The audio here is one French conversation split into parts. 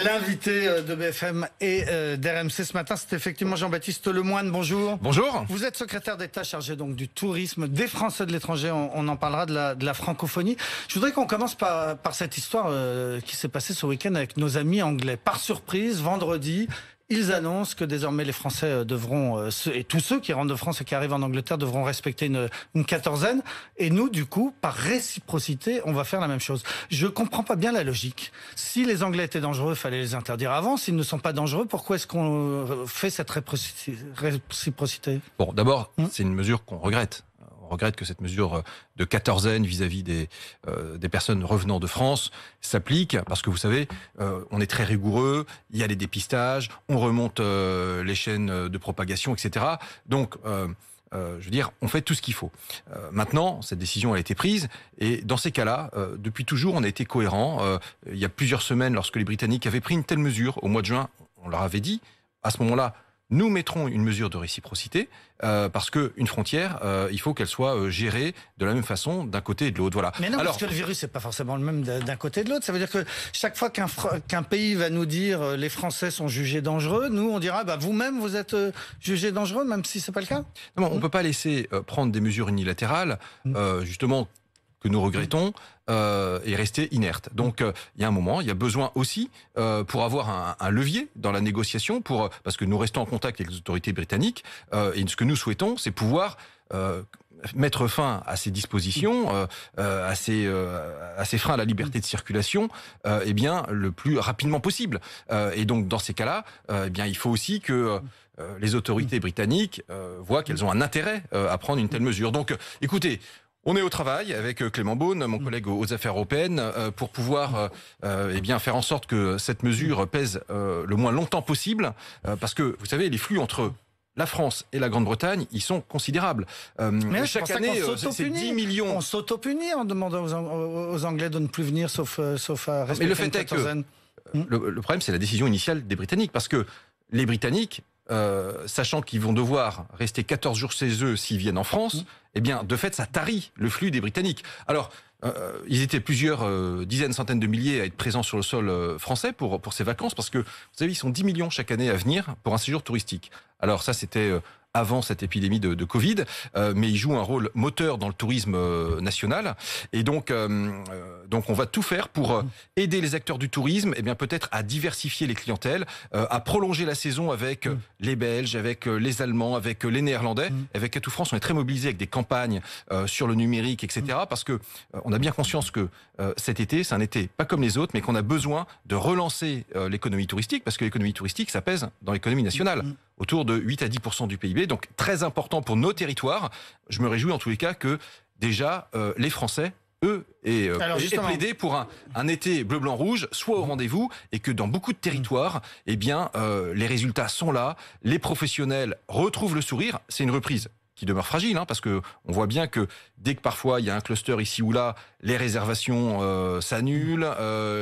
L'invité de BFM et d'RMC ce matin, c'est effectivement Jean-Baptiste Lemoyne. Bonjour. Bonjour. Vous êtes secrétaire d'État chargé donc du tourisme, des Français de l'étranger. On en parlera de la francophonie. Je voudrais qu'on commence par cette histoire qui s'est passée ce week-end avec nos amis anglais. Par surprise, vendredi, ils annoncent que désormais les Français devront, et tous ceux qui rentrent de France et qui arrivent en Angleterre devront respecter une quatorzaine. Et nous, du coup, par réciprocité, on va faire la même chose. Je comprends pas bien la logique. Si les Anglais étaient dangereux, il fallait les interdire avant. S'ils ne sont pas dangereux, pourquoi est-ce qu'on fait cette réciprocité? Bon, d'abord, c'est une mesure qu'on regrette. On regrette que cette mesure de quatorzaine vis-à-vis des personnes revenant de France s'applique parce que vous savez, on est très rigoureux, il y a les dépistages, on remonte les chaînes de propagation, etc. Donc, je veux dire, on fait tout ce qu'il faut. Maintenant, cette décision a été prise et dans ces cas-là, depuis toujours, on a été cohérent. Il y a plusieurs semaines, lorsque les Britanniques avaient pris une telle mesure, au mois de juin, on leur avait dit, à ce moment-là, nous mettrons une mesure de réciprocité parce qu'une frontière, il faut qu'elle soit gérée de la même façon d'un côté et de l'autre. Voilà. Mais non, parce que le virus, c'est pas forcément le même d'un côté et de l'autre. Ça veut dire que chaque fois qu'un pays va nous dire les Français sont jugés dangereux, nous, on dira bah, vous-même, vous êtes jugés dangereux, même si c'est pas le cas. Non, on peut pas laisser prendre des mesures unilatérales, justement, que nous regrettons et rester inerte. Donc il y a un moment, il y a besoin aussi pour avoir un levier dans la négociation, parce que nous restons en contact avec les autorités britanniques et ce que nous souhaitons, c'est pouvoir mettre fin à ces dispositions, à ces freins à la liberté de circulation, eh bien le plus rapidement possible. Et donc dans ces cas-là, eh bien il faut aussi que les autorités britanniques voient qu'elles ont un intérêt à prendre une telle mesure. Donc écoutez, on est au travail avec Clément Beaune, mon collègue aux affaires européennes, pour pouvoir eh bien faire en sorte que cette mesure pèse le moins longtemps possible, parce que vous savez, les flux entre la France et la Grande-Bretagne, ils sont considérables. Mais chaque année, c'est 10 millions. On s'auto-punit en demandant aux Anglais de ne plus venir, sauf à respecter. Mais le fait est que le problème, c'est la décision initiale des Britanniques, parce que les Britanniques, sachant qu'ils vont devoir rester 14 jours chez eux s'ils viennent en France, eh bien, de fait, ça tarit le flux des Britanniques. Alors, ils étaient plusieurs dizaines, centaines de milliers à être présents sur le sol français pour ces vacances, parce que, vous savez, ils sont 10 millions chaque année à venir pour un séjour touristique. Alors ça, c'était avant cette épidémie de Covid, mais ils jouent un rôle moteur dans le tourisme national. Et donc on va tout faire pour aider les acteurs du tourisme, et bien peut-être à diversifier les clientèles, à prolonger la saison avec les Belges, avec les Allemands, avec les Néerlandais. Avec Atout France, on est très mobilisés avec des campagnes sur le numérique, etc. Parce que on a bien conscience que cet été, c'est un été pas comme les autres, mais qu'on a besoin de relancer l'économie touristique, parce que l'économie touristique, ça pèse dans l'économie nationale, autour de 8 à 10% du PIB, donc très important pour nos territoires. Je me réjouis en tous les cas que déjà les Français, eux, aient plaidé pour un été bleu-blanc-rouge, soit au rendez-vous, et que dans beaucoup de territoires, eh bien, les résultats sont là, les professionnels retrouvent le sourire. C'est une reprise qui demeure fragile, parce que on voit bien que dès que parfois il y a un cluster ici ou là, les réservations s'annulent,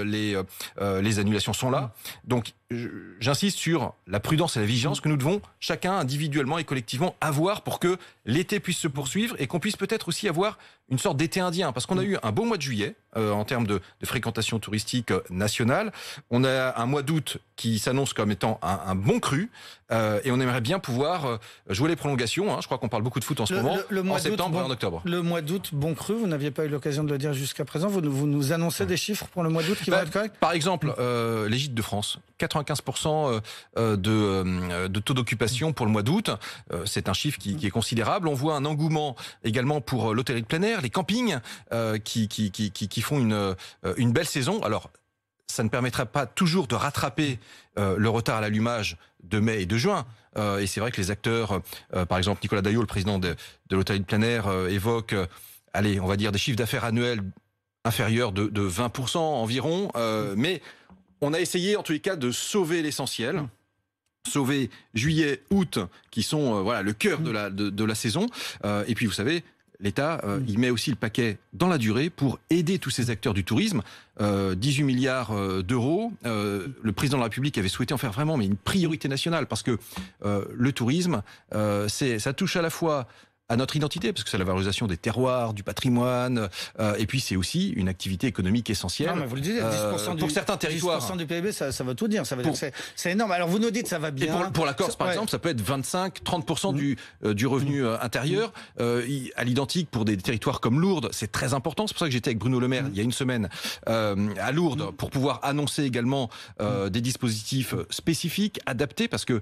les annulations sont là. Donc j'insiste sur la prudence et la vigilance que nous devons chacun individuellement et collectivement avoir pour que l'été puisse se poursuivre et qu'on puisse peut-être aussi avoir une sorte d'été indien, parce qu'on a eu un beau mois de juillet en termes de fréquentation touristique nationale. On a un mois d'août qui s'annonce comme étant un bon cru, et on aimerait bien pouvoir jouer les prolongations. Je crois qu'on parle beaucoup de foot en ce moment, en septembre et en octobre. Le mois d'août, bon cru, vous n'aviez pas eu l'occasion de le dire jusqu'à présent. Vous nous annoncez des chiffres pour le mois d'août qui vont être corrects? Par exemple, les gîtes de France, 95% de taux d'occupation pour le mois d'août. C'est un chiffre qui est considérable. On voit un engouement également pour l'hôtellerie de plein air, les campings qui font une belle saison. Alors, ça ne permettra pas toujours de rattraper le retard à l'allumage de mai et de juin. Et c'est vrai que les acteurs, par exemple Nicolas Daillot, le président de l'hôtellerie de plein air, évoque, allez, on va dire des chiffres d'affaires annuels inférieurs de 20% environ. Mais on a essayé en tous les cas de sauver l'essentiel. Sauver juillet, août, qui sont le cœur de la saison. Et puis vous savez, l'État, il met aussi le paquet dans la durée pour aider tous ces acteurs du tourisme. 18 milliards d'euros. Le président de la République avait souhaité en faire vraiment une priorité nationale, parce que le tourisme, ça touche à la fois à notre identité, parce que c'est la valorisation des terroirs, du patrimoine, et puis c'est aussi une activité économique essentielle. Non, mais vous le disiez, 10% pour certains territoires. 10% du PIB, ça veut tout dire. Ça veut dire que c'est énorme. Alors vous nous dites ça va bien. Et pour la Corse, par exemple, ça peut être 25-30% du revenu intérieur. À l'identique, pour des territoires comme Lourdes, c'est très important. C'est pour ça que j'étais avec Bruno Le Maire il y a une semaine à Lourdes pour pouvoir annoncer également des dispositifs spécifiques, adaptés, parce que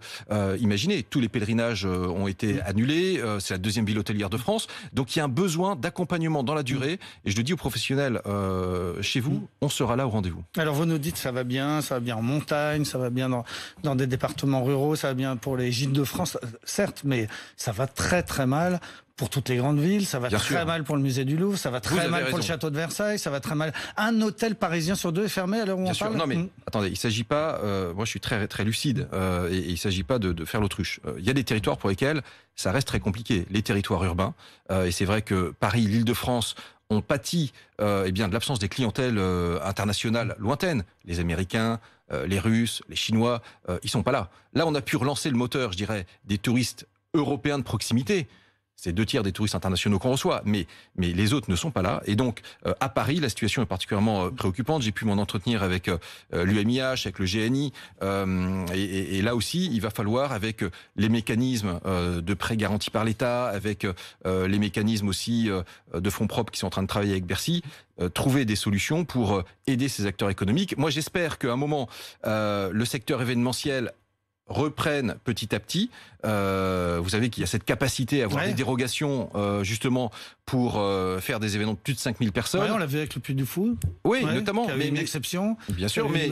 imaginez, tous les pèlerinages ont été annulés. C'est la deuxième ville hôtelière de France. Donc il y a un besoin d'accompagnement dans la durée. Et je le dis aux professionnels chez vous, on sera là au rendez-vous. Alors vous nous dites ça va bien en montagne, ça va bien dans des départements ruraux, ça va bien pour les gîtes de France, certes, mais ça va très très mal pour toutes les grandes villes, ça va très mal pour le musée du Louvre, ça va très mal pour le château de Versailles, ça va très mal. Un hôtel parisien sur 2 est fermé à l'heure où on parle. Non mais attendez, il ne s'agit pas, moi je suis très, très lucide, et il ne s'agit pas de faire l'autruche. Il y a des territoires pour lesquels ça reste très compliqué, les territoires urbains, et c'est vrai que Paris, l'Île-de-France, on pâtit de l'absence des clientèles internationales lointaines. Les Américains, les Russes, les Chinois, ils sont pas là. Là, on a pu relancer le moteur, je dirais, des touristes européens de proximité. C'est 2 tiers des touristes internationaux qu'on reçoit, mais les autres ne sont pas là. Et donc, à Paris, la situation est particulièrement préoccupante. J'ai pu m'en entretenir avec l'UMIH, avec le GNI. Et là aussi, il va falloir, avec les mécanismes de prêts garantis par l'État, avec les mécanismes aussi de fonds propres qui sont en train de travailler avec Bercy, trouver des solutions pour aider ces acteurs économiques. Moi, j'espère qu'à un moment, le secteur événementiel reprennent petit à petit. Vous savez qu'il y a cette capacité à avoir des dérogations justement pour faire des événements de plus de 5000 personnes. On l'a vu avec le Puy du Fou. Oui, notamment. Mais une exception. Bien sûr, mais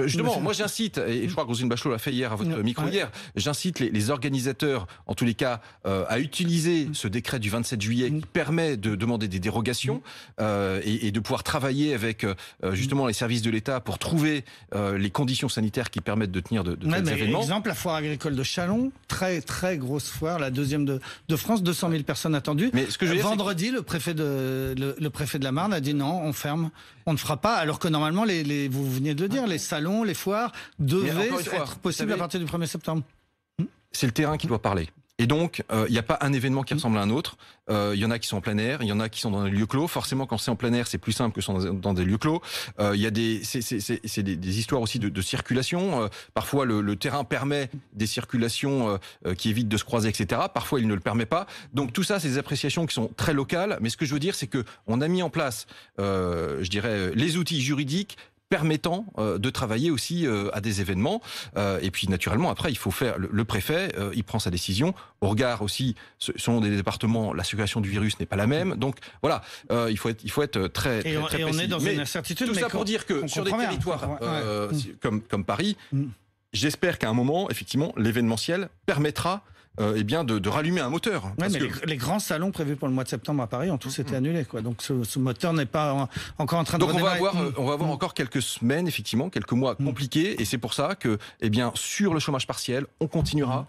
justement, moi j'incite, et je crois que Roselyne Bachelot l'a fait hier à votre micro hier, j'incite les organisateurs, en tous les cas, à utiliser ce décret du 27 juillet qui permet de demander des dérogations et de pouvoir travailler avec justement les services de l'État pour trouver les conditions sanitaires qui permettent de tenir de tels événements. Exemple, la foire agricole de Châlons, très très grosse foire, la deuxième de France, 200 000 personnes attendues. Mais ce que je veux dire, vendredi, le préfet de la Marne a dit non, on ferme, on ne fera pas, alors que normalement, vous venez de le dire, les salons, les foires devaient être possibles à partir du 1er septembre. C'est le terrain qui doit parler. Et donc, il n'y a pas un événement qui ressemble à un autre. Il y en a qui sont en plein air, il y en a qui sont dans des lieux clos. Forcément, quand c'est en plein air, c'est plus simple que dans des lieux clos. Il y a des histoires aussi de circulation. Parfois, le terrain permet des circulations qui évitent de se croiser, etc. Parfois, il ne le permet pas. Donc, tout ça, c'est des appréciations qui sont très locales. Mais ce que je veux dire, c'est que on a mis en place, je dirais, les outils juridiques permettant de travailler aussi à des événements. Et puis, naturellement, après, il faut faire... Le préfet, il prend sa décision. Au regard aussi, selon des départements, la circulation du virus n'est pas la même. Donc, voilà, il faut être très précis. Et on est dans une incertitude. Tout ça pour dire que sur des territoires comme Paris, j'espère qu'à un moment, effectivement, l'événementiel permettra de rallumer un moteur. Mais les grands salons prévus pour le mois de septembre à Paris ont tous été annulés, quoi. Donc ce moteur n'est pas encore en train de redémarrer. Donc on va avoir encore quelques semaines, effectivement, quelques mois compliqués, et c'est pour ça que, sur le chômage partiel, on continuera.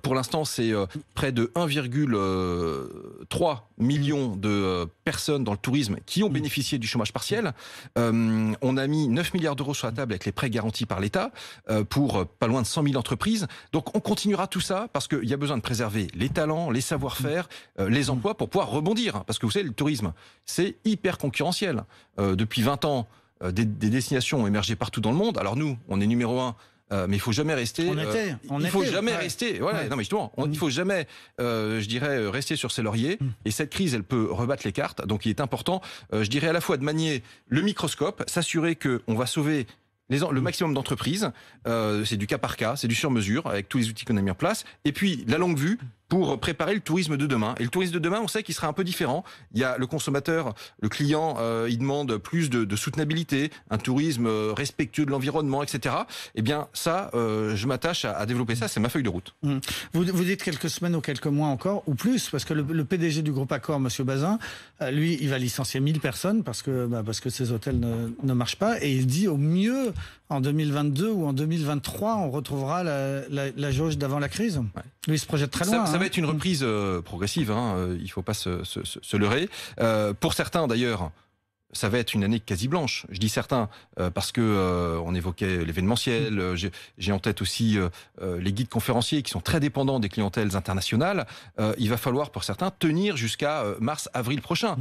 Pour l'instant, c'est près de 1,3 million de personnes dans le tourisme qui ont bénéficié du chômage partiel. On a mis 9 milliards d'euros sur la table avec les prêts garantis par l'État pour pas loin de 100 000 entreprises. Donc on continuera tout ça parce qu'il y a besoin de préserver les talents, les savoir-faire, les emplois pour pouvoir rebondir. Parce que vous savez, le tourisme, c'est hyper concurrentiel. Depuis 20 ans, des destinations ont émergé partout dans le monde. Alors nous, on est numéro 1. Mais il faut jamais rester. Il faut jamais rester. Voilà. Non, mais justement, il faut jamais, je dirais, rester sur ses lauriers. Et cette crise, elle peut rebattre les cartes. Donc, il est important, je dirais, à la fois de manier le microscope, s'assurer que on va sauver le maximum d'entreprises. C'est du cas par cas, c'est du sur-mesure avec tous les outils qu'on a mis en place. Et puis la longue vue pour préparer le tourisme de demain. Et le tourisme de demain, on sait qu'il sera un peu différent. Il y a le consommateur, le client, il demande plus de soutenabilité, un tourisme respectueux de l'environnement, etc. Eh bien, ça, je m'attache à développer ça. C'est ma feuille de route. Vous dites quelques semaines ou quelques mois encore, ou plus, parce que le PDG du groupe Accor, M. Bazin, lui, il va licencier 1000 personnes parce que ces hôtels ne marchent pas. Et il dit au mieux, en 2022 ou en 2023, on retrouvera la jauge d'avant la crise. Ouais. Lui, il se projette très loin. Ça va être une reprise progressive, il ne faut pas se leurrer. Pour certains, d'ailleurs, ça va être une année quasi blanche. Je dis certains parce que on évoquait l'événementiel. J'ai en tête aussi les guides conférenciers qui sont très dépendants des clientèles internationales. Il va falloir pour certains tenir jusqu'à mars-avril prochain.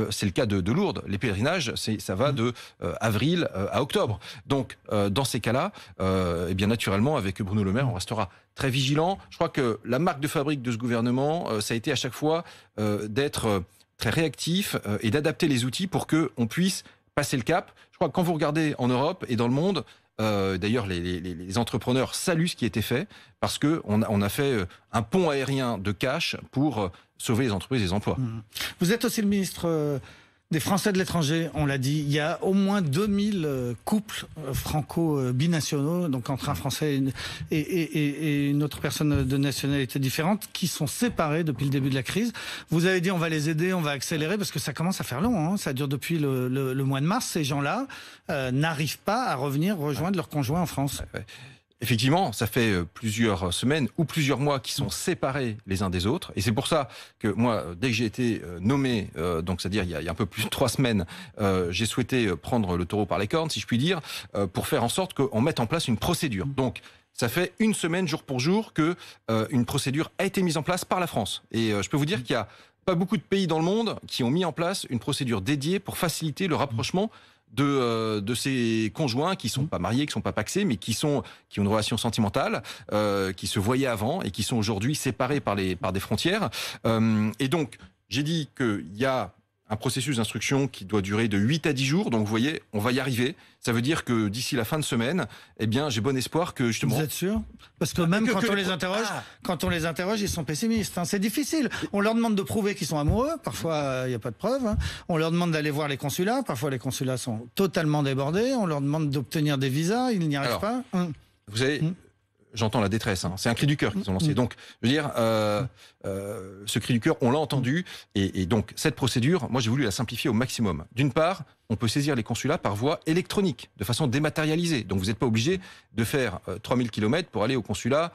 C'est le cas de Lourdes. Les pèlerinages, ça va de avril à octobre. Donc, dans ces cas-là, eh bien naturellement, avec Bruno Le Maire, on restera très vigilant. Je crois que la marque de fabrique de ce gouvernement, ça a été à chaque fois d'être très réactif et d'adapter les outils pour qu'on puisse passer le cap. Je crois que quand vous regardez en Europe et dans le monde, d'ailleurs les entrepreneurs saluent ce qui a été fait parce qu'on a fait un pont aérien de cash pour sauver les entreprises et les emplois. Vous êtes aussi le ministre des Français de l'étranger, on l'a dit. Il y a au moins 2000 couples franco-binationaux, donc entre un Français et une autre personne de nationalité différente, qui sont séparés depuis le début de la crise. Vous avez dit on va les aider, on va accélérer, parce que ça commence à faire long. Hein. Ça dure depuis le mois de mars. Ces gens-là n'arrivent pas à revenir rejoindre leur conjoint en France. Ouais. Effectivement, ça fait plusieurs semaines ou plusieurs mois qui sont séparés les uns des autres. Et c'est pour ça que moi, dès que j'ai été nommé, donc c'est-à-dire il y a un peu plus de 3 semaines, j'ai souhaité prendre le taureau par les cornes, si je puis dire, pour faire en sorte qu'on mette en place une procédure. Donc, ça fait une semaine, jour pour jour, que une procédure a été mise en place par la France. Et je peux vous dire qu'il y a pas beaucoup de pays dans le monde qui ont mis en place une procédure dédiée pour faciliter le rapprochement de ces conjoints qui sont pas mariés, qui sont pas pacsés, mais qui ont une relation sentimentale, qui se voyaient avant et qui sont aujourd'hui séparés par des frontières. Et donc, j'ai dit qu'il y a un processus d'instruction qui doit durer de 8 à 10 jours. Donc, vous voyez, on va y arriver. Ça veut dire que d'ici la fin de semaine, eh bien, j'ai bon espoir que justement... Vous êtes sûr? Parce que même quand on les interroge, ils sont pessimistes. Hein. C'est difficile. On leur demande de prouver qu'ils sont amoureux. Parfois, il n'y a pas de preuves. Hein. On leur demande d'aller voir les consulats. Parfois, les consulats sont totalement débordés. On leur demande d'obtenir des visas. Ils n'y arrivent pas. Vous savez... J'entends la détresse, hein. C'est un cri du cœur qu'ils ont lancé. Donc, je veux dire, ce cri du cœur, on l'a entendu. Et donc, cette procédure, moi, j'ai voulu la simplifier au maximum. D'une part, on peut saisir les consulats par voie électronique, de façon dématérialisée. Donc, vous n'êtes pas obligé de faire 3000 km pour aller au consulat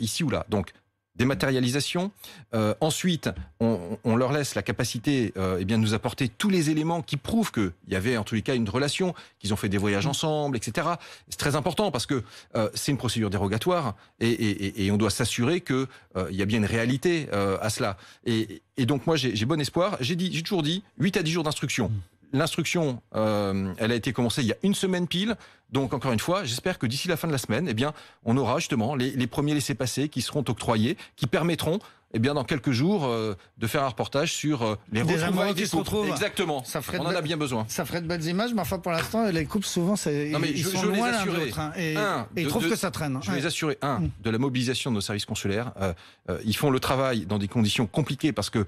ici ou là. Donc, dématérialisation. Ensuite, on leur laisse la capacité eh bien, de nous apporter tous les éléments qui prouvent qu'il y avait en tous les cas une relation, qu'ils ont fait des voyages ensemble, etc. C'est très important parce que c'est une procédure dérogatoire et on doit s'assurer qu'il y a bien une réalité à cela. Et donc moi, j'ai bon espoir. J'ai toujours dit 8 à 10 jours d'instruction. L'instruction, elle a été commencée il y a une semaine pile. Donc, encore une fois, j'espère que d'ici la fin de la semaine, eh bien, on aura justement les premiers laissez-passer qui seront octroyés, qui permettront, eh bien, dans quelques jours, de faire un reportage sur les retrouvailles qui se retrouvent. Exactement. On en a bien besoin. Ça ferait de belles images, mais enfin, pour l'instant, les couples, souvent, ils sont loin l'un de l'autre. Hein, et ils trouvent que ça traîne. Je vais les assurer, de la mobilisation de nos services consulaires. Ils font le travail dans des conditions compliquées parce que,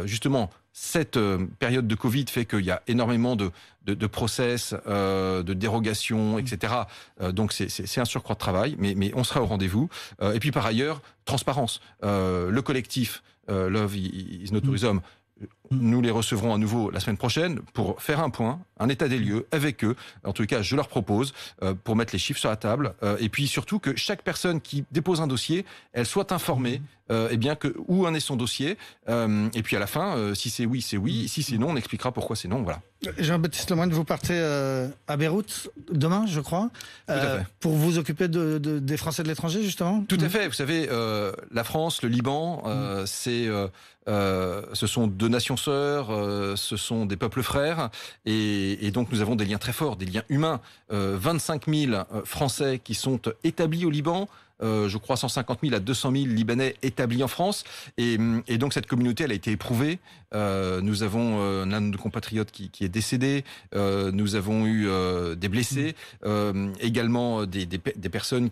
justement, cette période de Covid fait qu'il y a énormément de process, de dérogations, etc. Donc c'est un surcroît de travail, mais on sera au rendez-vous. Et puis par ailleurs, transparence. Le collectif Love is not tourism, nous les recevrons à nouveau la semaine prochaine pour faire un point, un état des lieux avec eux. En tout cas, je leur propose pour mettre les chiffres sur la table et puis surtout que chaque personne qui dépose un dossier, elle soit informée eh bien que où en est son dossier. Et puis à la fin, si c'est oui, c'est oui. Si c'est non, on expliquera pourquoi c'est non. Voilà. Jean-Baptiste Lemoyne, vous partez à Beyrouth demain, je crois, pour vous occuper des Français de l'étranger, justement. Tout à fait. Vous savez, la France, le Liban, ce sont deux nations sœurs, ce sont des peuples frères, et donc nous avons des liens très forts, des liens humains. 25 000 Français qui sont établis au Liban. Je crois 150 000 à 200 000 Libanais établis en France. Et donc cette communauté, elle a été éprouvée. Nous avons un de nos compatriotes qui est décédé. Nous avons eu des blessés. Également des personnes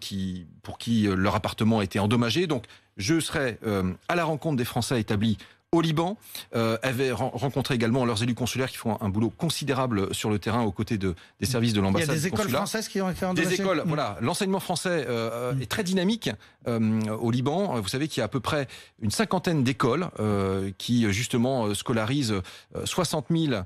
pour qui leur appartement a été endommagé. Donc je serai à la rencontre des Français établis au Liban, avaient rencontré également leurs élus consulaires qui font un boulot considérable sur le terrain aux côtés des services de l'ambassade. Il y a des écoles françaises qui ont été endommagées. Des écoles, voilà. L'enseignement français est très dynamique au Liban. Vous savez qu'il y a à peu près une cinquantaine d'écoles qui justement scolarisent 60 000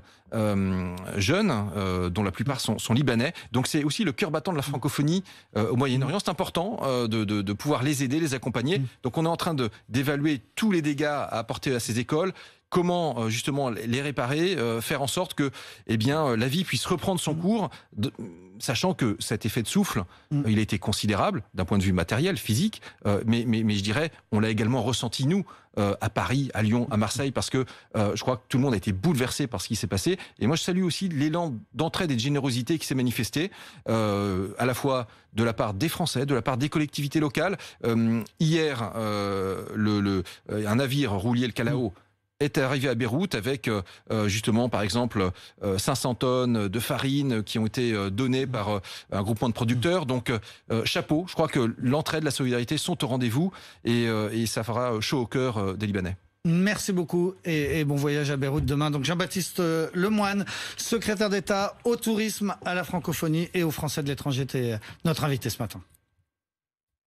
jeunes, dont la plupart sont libanais. Donc c'est aussi le cœur battant de la francophonie au Moyen-Orient. C'est important de pouvoir les aider, les accompagner. Donc on est en train d'évaluer tous les dégâts à apporter à ces écoles. comment justement les réparer, faire en sorte que la vie puisse reprendre son cours, sachant que cet effet de souffle, il a été considérable d'un point de vue matériel, physique, mais je dirais, on l'a également ressenti nous, à Paris, à Lyon, à Marseille, parce que je crois que tout le monde a été bouleversé par ce qui s'est passé. Et moi, je salue aussi l'élan d'entraide et de générosité qui s'est manifesté, à la fois de la part des Français, de la part des collectivités locales. Hier, un navire roulier le Calao est arrivé à Beyrouth avec justement par exemple 500 tonnes de farine qui ont été données par un groupement de producteurs. Donc chapeau, je crois que l'entraide, la solidarité sont au rendez-vous et ça fera chaud au cœur des Libanais. Merci beaucoup et bon voyage à Beyrouth demain. Donc Jean-Baptiste Lemoine, secrétaire d'État au tourisme, à la francophonie et aux Français de l'étranger, était notre invité ce matin.